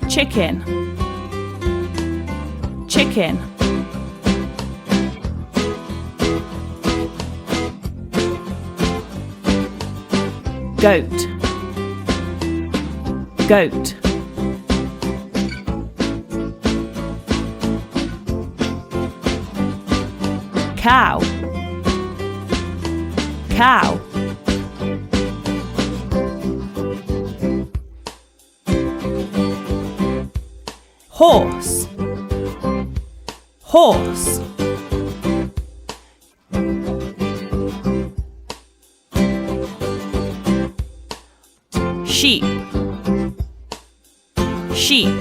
chicken, chicken. Goat, goat. Cow, cow. Horse, horse. Sheep, sheep.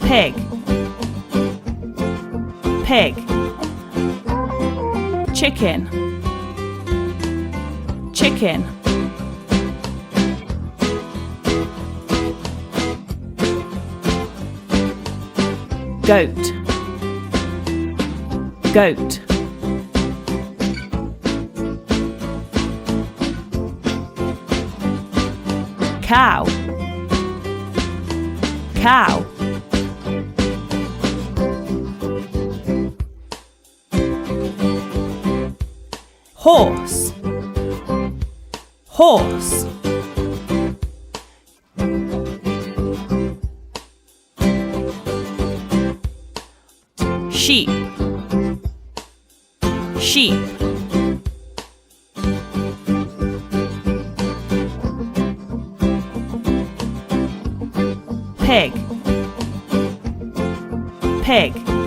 Pig, pig. Chicken, chicken. Goat, goat. Cow, cow. Horse, horse. Sheep, sheep. Pig, pig.